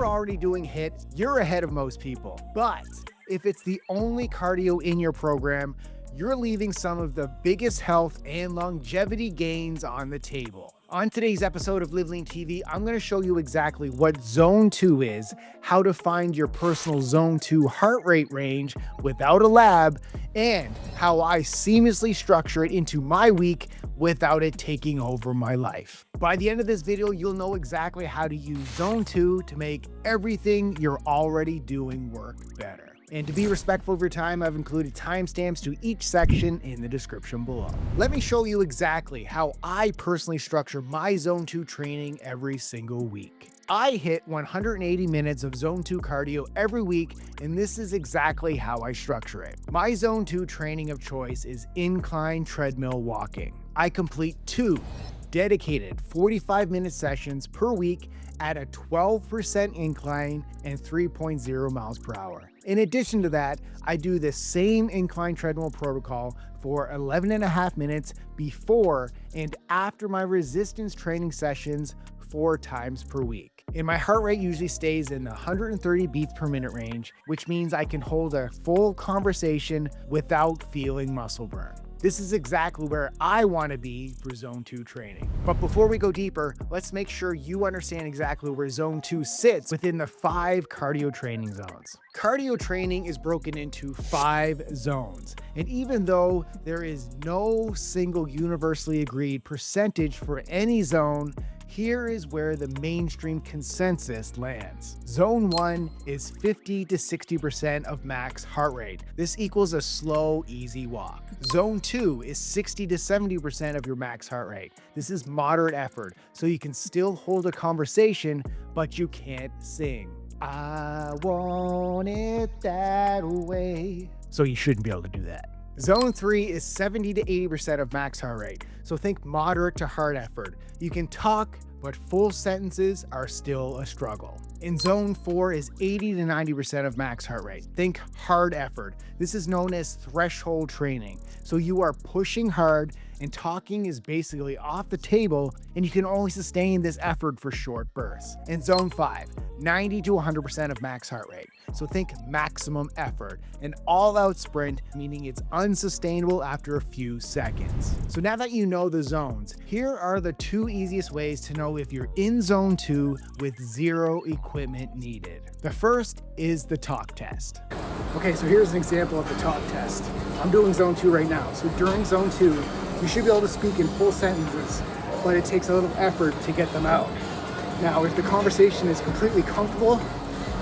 already doing HIIT, you're ahead of most people. But if it's the only cardio in your program, you're leaving some of the biggest health and longevity gains on the table. On today's episode of Live Lean TV, I'm going to show you exactly what Zone 2 is, how to find your personal Zone 2 heart rate range without a lab, and how I seamlessly structure it into my week without it taking over my life. By the end of this video, you'll know exactly how to use Zone 2 to make everything you're already doing work better. And to be respectful of your time, I've included timestamps to each section in the description below. Let me show you exactly how I personally structure my Zone 2 training every single week. I hit 180 minutes of Zone 2 cardio every week, and this is exactly how I structure it. My Zone 2 training of choice is incline treadmill walking. I complete 2 dedicated 45-minute sessions per week at a 12% incline and 3.0 miles per hour. In addition to that, I do the same incline treadmill protocol for 11.5 minutes before and after my resistance training sessions 4 times per week. And my heart rate usually stays in the 130 beats per minute range, which means I can hold a full conversation without feeling muscle burn. This is exactly where I want to be for Zone 2 training. But before we go deeper, let's make sure you understand exactly where Zone 2 sits within the 5 cardio training zones. Cardio training is broken into 5 zones. And even though there is no single universally agreed percentage for any zone, here is where the mainstream consensus lands. Zone 1 is 50 to 60% of max heart rate. This equals a slow, easy walk. Zone 2 is 60 to 70% of your max heart rate. This is moderate effort, so you can still hold a conversation, but you can't sing. I want it that way. So you shouldn't be able to do that. Zone 3 is 70 to 80% of max heart rate, so think moderate to hard effort. You can talk, but full sentences are still a struggle. And Zone 4 is 80 to 90% of max heart rate. Think hard effort. This is known as threshold training. So you are pushing hard and talking is basically off the table, and you can only sustain this effort for short bursts. And Zone 5, 90 to 100% of max heart rate. So think maximum effort, an all-out sprint, meaning it's unsustainable after a few seconds. So now that you know the zones, here are the 2 easiest ways to know if you're in Zone 2 with 0 equipment needed. The first is the talk test. Okay, so here's an example of the talk test. I'm doing Zone 2 right now. So during Zone 2, you should be able to speak in full sentences, but it takes a little effort to get them out. Now, if the conversation is completely comfortable,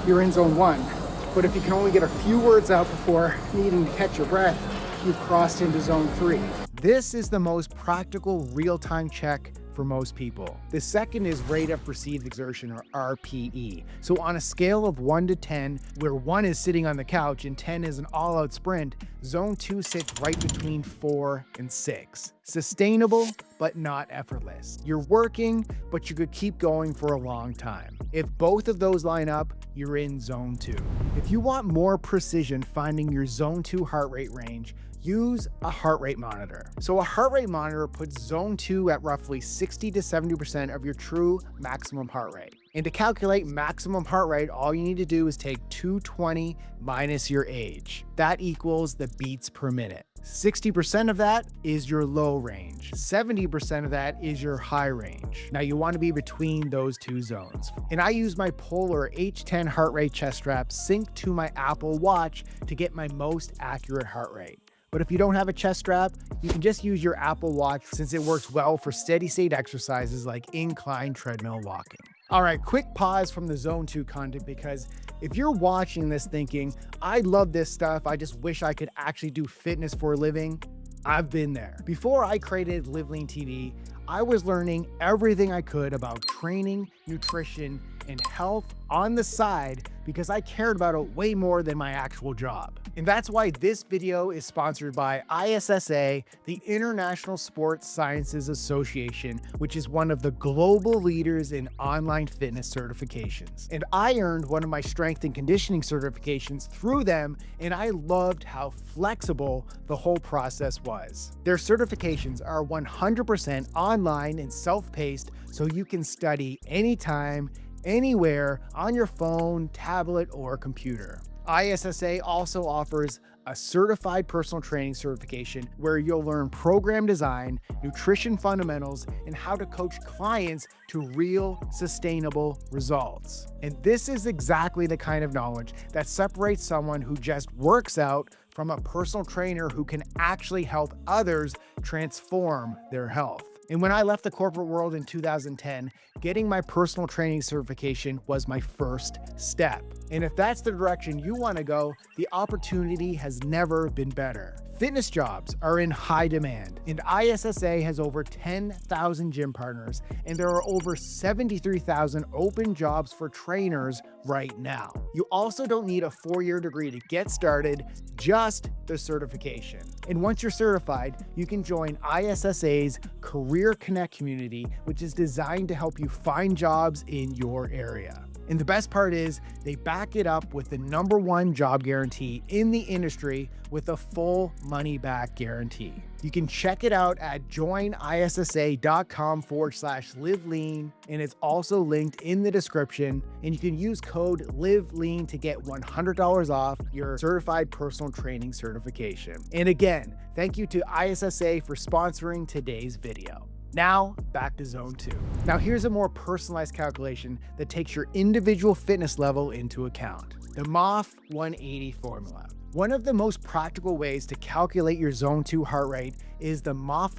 you're in Zone 1. But if you can only get a few words out before needing to catch your breath, you've crossed into Zone 3. This is the most practical real-time check for most people. The second is rate of perceived exertion, or RPE. So on a scale of 1 to 10, where 1 is sitting on the couch and 10 is an all-out sprint, Zone 2 sits right between 4 and 6. Sustainable, but not effortless. You're working, but you could keep going for a long time. If both of those line up, you're in Zone 2. If you want more precision finding your Zone 2 heart rate range, use a heart rate monitor. So a heart rate monitor puts Zone 2 at roughly 60 to 70% of your true maximum heart rate. And to calculate maximum heart rate, all you need to do is take 220 minus your age. That equals the beats per minute. 60% of that is your low range. 70% of that is your high range. Now you want to be between those 2 zones. And I use my Polar H10 heart rate chest strap synced to my Apple Watch to get my most accurate heart rate. But if you don't have a chest strap, you can just use your Apple Watch since it works well for steady state exercises like incline treadmill walking. All right, quick pause from the Zone 2 content, because if you're watching this thinking, I love this stuff, I just wish I could actually do fitness for a living, I've been there. Before I created Live Lean TV, I was learning everything I could about training, nutrition, and health on the side because I cared about it way more than my actual job. And that's why this video is sponsored by ISSA, the International Sports Sciences Association, which is one of the global leaders in online fitness certifications. And I earned one of my strength and conditioning certifications through them, and I loved how flexible the whole process was. Their certifications are 100% online and self-paced, so you can study anytime, anywhere on your phone, tablet, or computer. ISSA also offers a certified personal training certification where you'll learn program design, nutrition fundamentals, and how to coach clients to real sustainable results. And this is exactly the kind of knowledge that separates someone who just works out from a personal trainer who can actually help others transform their health. And when I left the corporate world in 2010, getting my personal training certification was my first step. And if that's the direction you want to go, the opportunity has never been better. Fitness jobs are in high demand, and ISSA has over 10,000 gym partners, and there are over 73,000 open jobs for trainers right now. You also don't need a 4-year degree to get started, just the certification. And once you're certified, you can join ISSA's Career Connect community, which is designed to help you find jobs in your area. And the best part is they back it up with the #1 job guarantee in the industry with a full money back guarantee. You can check it out at joinissa.com/livelean, and it's also linked in the description. And you can use code LIVELEAN to get $100 off your certified personal training certification. And again, thank you to ISSA for sponsoring today's video. Now, back to Zone 2. Now here's a more personalized calculation that takes your individual fitness level into account. The MOF 180 formula. One of the most practical ways to calculate your Zone 2 heart rate is the MOF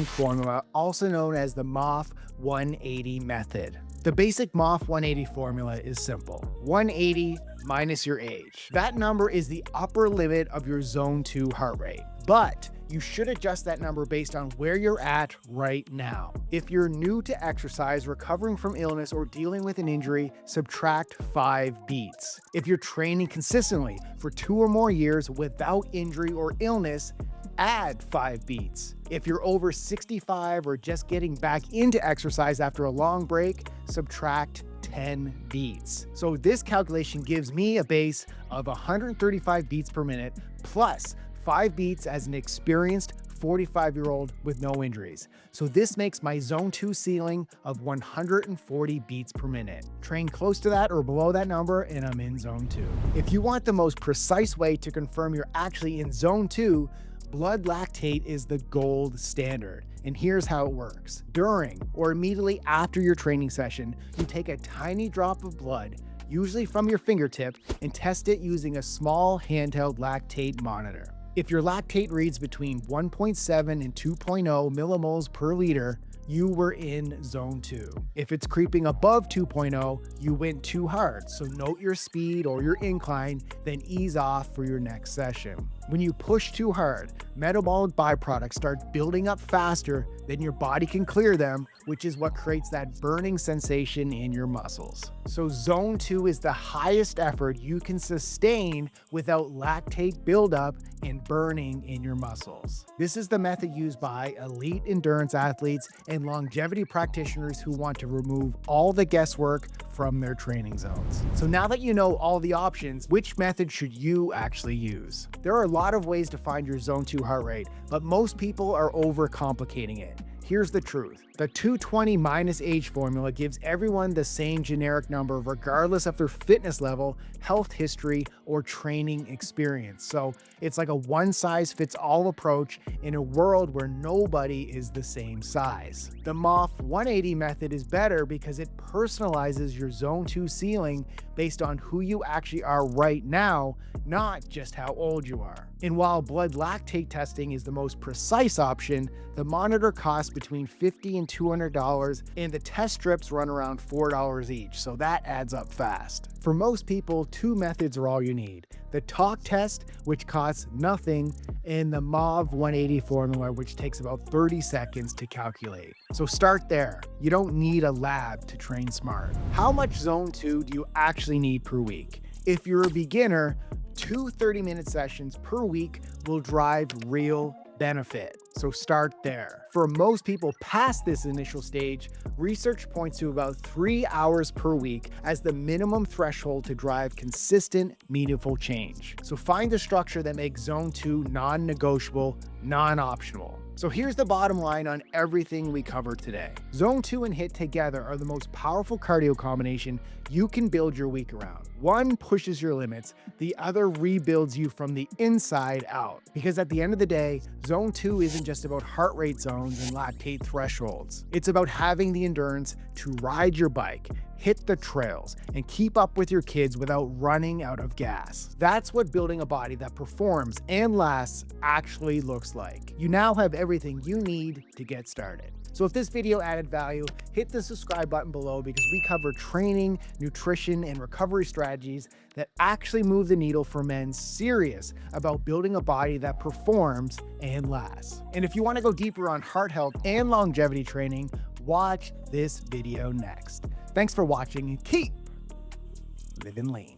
formula, also known as the MOF 180 method. The basic MOF 180 formula is simple. 180 minus your age. That number is the upper limit of your Zone 2 heart rate. But you should adjust that number based on where you're at right now. If you're new to exercise, recovering from illness, or dealing with an injury, subtract 5 beats. If you're training consistently for 2 or more years without injury or illness, add 5 beats. If you're over 65 or just getting back into exercise after a long break, subtract 10 beats. So this calculation gives me a base of 135 beats per minute plus 5 beats as an experienced 45-year-old with no injuries. So this makes my Zone 2 ceiling of 140 beats per minute. Train close to that or below that number and I'm in Zone 2. If you want the most precise way to confirm you're actually in Zone 2, blood lactate is the gold standard. And here's how it works. During or immediately after your training session, you take a tiny drop of blood, usually from your fingertip, and test it using a small handheld lactate monitor. If your lactate reads between 1.7 and 2.0 millimoles per liter, you were in Zone 2. If it's creeping above 2.0, you went too hard, so note your speed or your incline, then ease off for your next session. When you push too hard, metabolic byproducts start building up faster than your body can clear them, which is what creates that burning sensation in your muscles. So Zone 2 is the highest effort you can sustain without lactate buildup and burning in your muscles. This is the method used by elite endurance athletes and longevity practitioners who want to remove all the guesswork from their training zones. So now that you know all the options, which method should you actually use? There are a lot of ways to find your Zone 2 heart rate, but most people are overcomplicating it. Here's the truth. The 220 minus age formula gives everyone the same generic number regardless of their fitness level, health history, or training experience. So it's like a one-size-fits-all approach in a world where nobody is the same size. The MOF 180 method is better because it personalizes your Zone 2 ceiling based on who you actually are right now, not just how old you are. And while blood lactate testing is the most precise option, the monitor costs between $50 and $200, and the test strips run around $4 each, so that adds up fast. For most people, 2 methods are all you need. The talk test, which costs nothing, and the MOV 180 formula, which takes about 30 seconds to calculate. So start there. You don't need a lab to train smart. How much Zone 2 do you actually need per week? If you're a beginner, 2 30-minute sessions per week will drive real benefit. So start there. For most people past this initial stage, research points to about 3 hours per week as the minimum threshold to drive consistent, meaningful change. So find a structure that makes Zone 2 non-negotiable, non-optional. So here's the bottom line on everything we covered today. Zone 2 and HIIT together are the most powerful cardio combination you can build your week around. One pushes your limits, the other rebuilds you from the inside out. Because at the end of the day, Zone 2 isn't just about heart rate zones and lactate thresholds. It's about having the endurance to ride your bike, hit the trails, and keep up with your kids without running out of gas. That's what building a body that performs and lasts actually looks like. You now have everything you need to get started. So if this video added value, hit the subscribe button below because we cover training, nutrition, and recovery strategies that actually move the needle for men serious about building a body that performs and lasts. And if you want to go deeper on heart health and longevity training, watch this video next. Thanks for watching and keep living lean.